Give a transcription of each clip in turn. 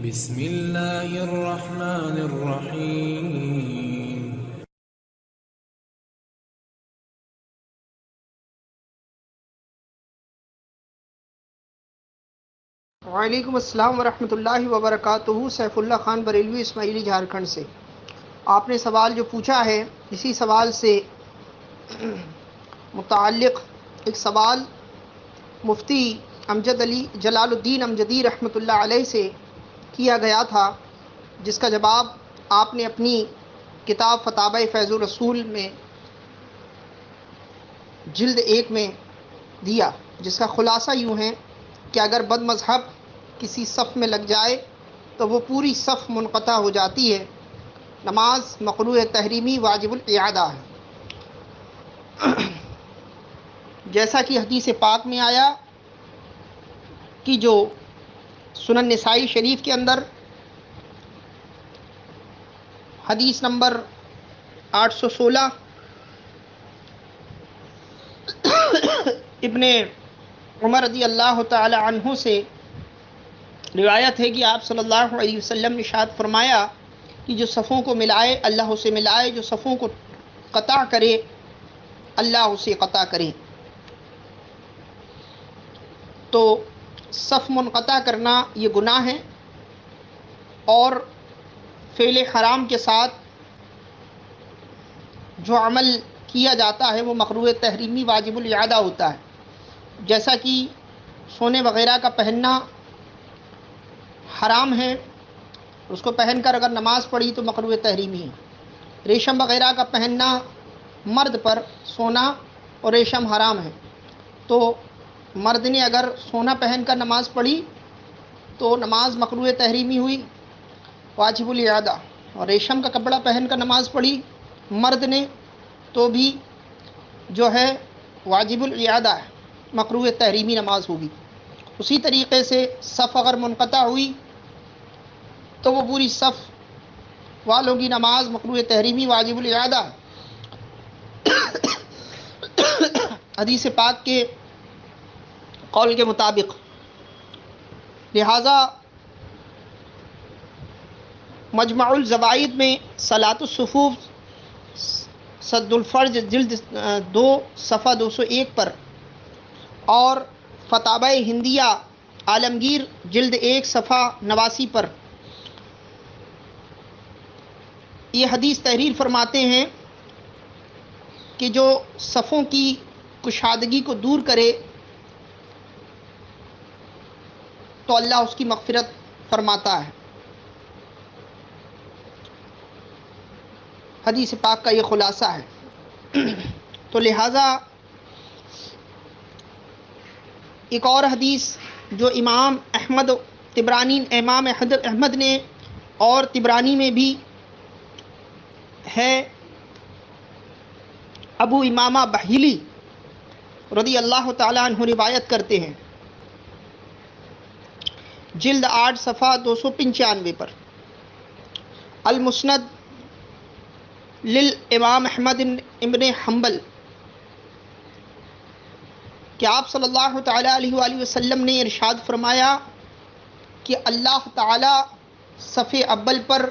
بسم اللہ الرحمن الرحیم. وعلیکم السلام ورحمۃ اللہ وبرکاتہ. سیف اللہ خان بریلوی اسماعیلی جھارکھنڈ سے. آپ نے سوال جو پوچھا ہے اسی سوال سے متعلق ایک سوال مفتی امجد علی جلال الدین امجدی رحمۃ اللہ علیہ سے کیا گیا تھا، جس کا جواب آپ نے اپنی کتاب فتاوی فیض الرسول میں جلد 1 میں دیا، جس کا خلاصہ یوں ہے کہ اگر بد مذہب کسی صف میں لگ جائے تو وہ پوری صف منقطع ہو جاتی ہے. نماز مقروء تحریمی واجب الاعادہ ہے. جیسا کہ حدیث پاک میں آیا کہ جو سنن نسائی شریف کے اندر حدیث نمبر 816 ابن عمر رضی اللہ تعالی عنہ سے روایت ہے کہ آپ صلی اللہ علیہ وسلم نے ارشاد فرمایا کہ جو صفوں کو ملائے اللہ اسے ملائے، جو صفوں کو قطع کرے اللہ اسے قطع کرے. تو صف منقطع کرنا یہ گناہ ہے، اور فعل حرام کے ساتھ جو عمل کیا جاتا ہے وہ مقروء تحریمی واجب الاعادہ ہوتا ہے. جیسا کہ سونے وغیرہ کا پہننا حرام ہے، اس کو پہن کر اگر نماز پڑھی تو مقروء تحریمی ہے. ریشم وغیرہ کا پہننا مرد پر سونا اور ریشم حرام ہے، تو مرد نے اگر سونا پہن کر نماز پڑھی تو نماز مقروء تحریمی ہوئی واجب الاعادہ، اور ریشم کا کپڑا پہن کر نماز پڑھی مرد نے تو بھی جو ہے واجب الاعادہ ہے، مقروء تحریمی نماز ہوگی. اسی طریقے سے صف اگر منقطع ہوئی تو وہ پوری صف والوں کی نماز مقروء تحریمی واجب الاعادہ. حدیث پاک کے قول کے مطابق لہذا مجمع الزوائد میں صلاۃ الصفوف سد الفرج جلد 2 صفحہ 201 پر اور فتاوی ہندیہ عالمگیر جلد 1 صفحہ 89 پر یہ حدیث تحریر فرماتے ہیں کہ جو صفوں کی کشادگی کو دور کرے تو اللہ اس کی مغفرت فرماتا ہے. حدیث پاک کا یہ خلاصہ ہے. تو لہٰذا ایک اور حدیث جو امام احمد نے اور طبرانی میں بھی ہے، ابو امامہ بحیلی رضی اللہ تعالیٰ عنہ روایت کرتے ہیں جلد 8 صفحہ 295 پر المسند للامام احمد ابن حنبل کہ آپ صلی اللہ تعالیٰ علیہ وآلہ وسلم نے ارشاد فرمایا کہ اللہ تعالیٰ صف اول پر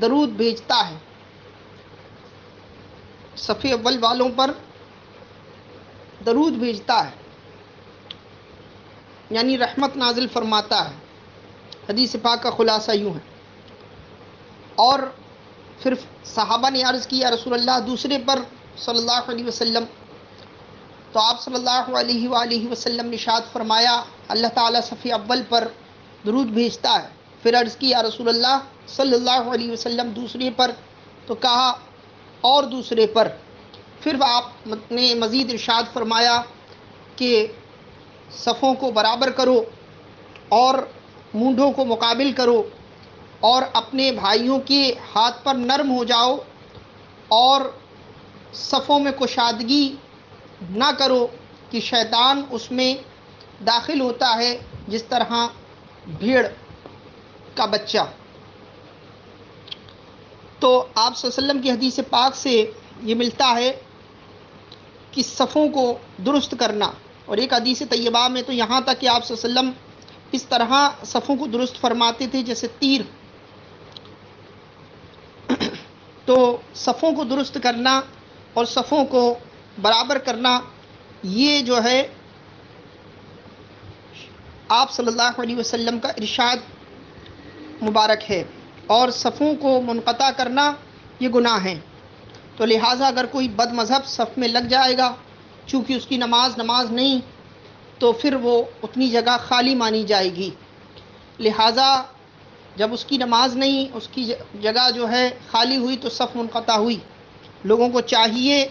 درود بھیجتا ہے، صف اول والوں پر درود بھیجتا ہے، یعنی رحمت نازل فرماتا ہے. حدیث پاک کا خلاصہ یوں ہے. اور پھر صحابہ نے عرض کیا رسول اللہ دوسرے پر صلی اللہ علیہ وسلم، تو آپ صلی اللہ علیہ وآلہ وسلم نے ارشاد فرمایا اللہ تعالیٰ صف اول پر درود بھیجتا ہے. پھر عرض کیا رسول اللہ صلی اللہ علیہ وسلم دوسرے پر، تو کہا اور دوسرے پر. پھر آپ نے مزید ارشاد فرمایا کہ صفوں کو برابر کرو اور مونڈھوں کو مقابل کرو اور اپنے بھائیوں کے ہاتھ پر نرم ہو جاؤ اور صفوں میں کشادگی نہ کرو کہ شیطان اس میں داخل ہوتا ہے جس طرح بھیڑ کا بچہ. تو آپ صلی اللہ علیہ وسلم کی حدیث پاک سے یہ ملتا ہے کہ صفوں کو درست کرنا. اور ایک حدیث طیبہ میں تو یہاں تک کہ آپ صلی اللہ علیہ وسلم اس طرح صفوں کو درست فرماتے تھے جیسے تیر. تو صفوں کو درست کرنا اور صفوں کو برابر کرنا یہ جو ہے آپ صلی اللہ علیہ وسلم کا ارشاد مبارک ہے، اور صفوں کو منقطع کرنا یہ گناہ ہے. تو لہٰذا اگر کوئی بد مذہب صف میں لگ جائے گا، چونکہ اس کی نماز نہیں تو پھر وہ اتنی جگہ خالی مانی جائے گی. لہٰذا جب اس کی نماز نہیں، اس کی جگہ جو ہے خالی ہوئی تو صف منقطع ہوئی. لوگوں کو چاہیے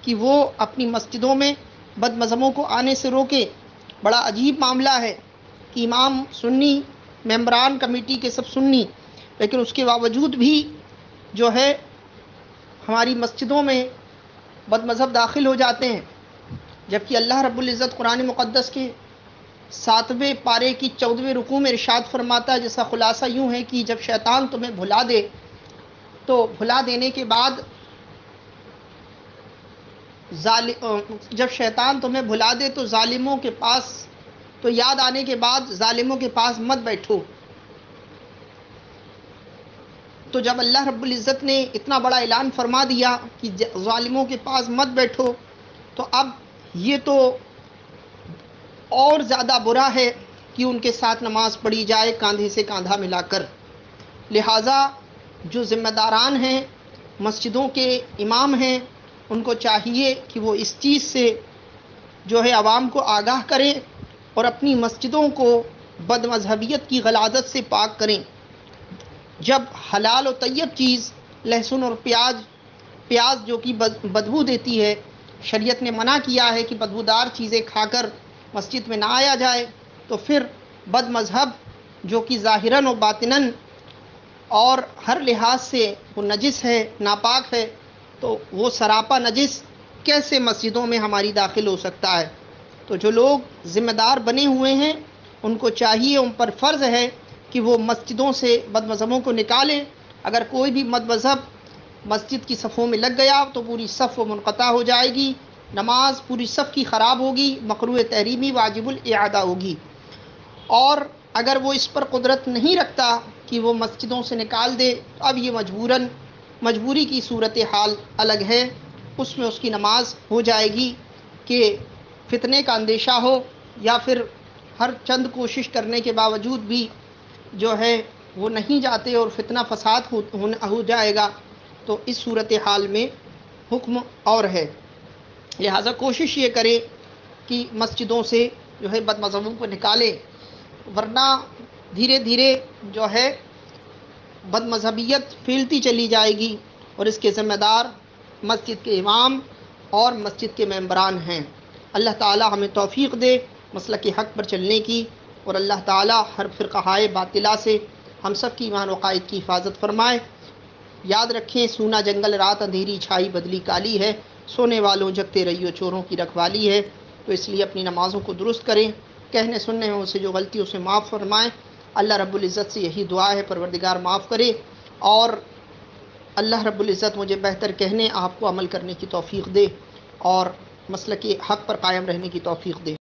کہ وہ اپنی مسجدوں میں بد مذہبوں کو آنے سے روکے. بڑا عجیب معاملہ ہے کہ امام سنی، ممبران کمیٹی کے سب سنی، لیکن اس کے باوجود بھی جو ہے ہماری مسجدوں میں بد مذہب داخل ہو جاتے ہیں، جبکہ اللہ رب العزت قرآن مقدس کے 7ویں پارے کی 14ویں رکوع میں ارشاد فرماتا ہے، جس کا خلاصہ یوں ہے کہ جب شیطان تمہیں بھلا دے تو بھلا دینے کے بعد جب شیطان تمہیں بھلا دے تو ظالموں کے پاس، تو یاد آنے کے بعد ظالموں کے پاس مت بیٹھو. تو جب اللہ رب العزت نے اتنا بڑا اعلان فرما دیا کہ ظالموں کے پاس مت بیٹھو، تو اب یہ تو اور زیادہ برا ہے کہ ان کے ساتھ نماز پڑھی جائے کاندھے سے کاندھا ملا کر. لہٰذا جو ذمہ داران ہیں، مسجدوں کے امام ہیں، ان کو چاہیے کہ وہ اس چیز سے جو ہے عوام کو آگاہ کریں اور اپنی مسجدوں کو بد مذہبیت کی غلاظت سے پاک کریں. جب حلال و طیب چیز لہسن اور پیاز جو کہ بدبو دیتی ہے، شریعت نے منع کیا ہے کہ بدبودار چیزیں کھا کر مسجد میں نہ آیا جائے، تو پھر بد مذہب جو کہ ظاہراً و باطناً اور ہر لحاظ سے وہ نجس ہے، ناپاک ہے، تو وہ سراپا نجس کیسے مسجدوں میں ہماری داخل ہو سکتا ہے؟ تو جو لوگ ذمہ دار بنے ہوئے ہیں ان کو چاہیے، ان پر فرض ہے کہ وہ مسجدوں سے بد مذہبوں کو نکالیں. اگر کوئی بھی بد مذہب مسجد کی صفوں میں لگ گیا تو پوری صف منقطع ہو جائے گی، نماز پوری صف کی خراب ہوگی، مکروہ تحریمی واجب الاعادہ ہوگی. اور اگر وہ اس پر قدرت نہیں رکھتا کہ وہ مسجدوں سے نکال دے، اب یہ مجبوری کی صورتحال الگ ہے، اس میں اس کی نماز ہو جائے گی کہ فتنے کا اندیشہ ہو یا پھر ہر چند کوشش کرنے کے باوجود بھی جو ہے وہ نہیں جاتے اور فتنہ فساد ہو جائے گا. تو اس صورتحال میں حکم اور ہے. لہٰذا کوشش یہ کرے کہ مسجدوں سے جو ہے بد مذہبوں کو نکالے، ورنہ دھیرے دھیرے جو ہے بد مذہبیت پھیلتی چلی جائے گی، اور اس کے ذمہ دار مسجد کے امام اور مسجد کے ممبران ہیں. اللہ تعالی ہمیں توفیق دے مسلک حق پر چلنے کی، اور اللہ تعالی ہر فرقہائے باطلہ سے ہم سب کی ایمان و عقائد کی حفاظت فرمائے. یاد رکھیں، سونا جنگل رات اندھیری چھائی بدلی کالی ہے، سونے والوں جگتے رہیو چوروں کی رکھوالی ہے. تو اس لیے اپنی نمازوں کو درست کریں، کہنے سننے میں اسے جو غلطی اسے معاف فرمائیں. اللہ رب العزت سے یہی دعا ہے، پروردگار معاف کرے، اور اللہ رب العزت مجھے بہتر کہنے، آپ کو عمل کرنے کی توفیق دے، اور مسلک حق پر قائم رہنے کی توفیق دے.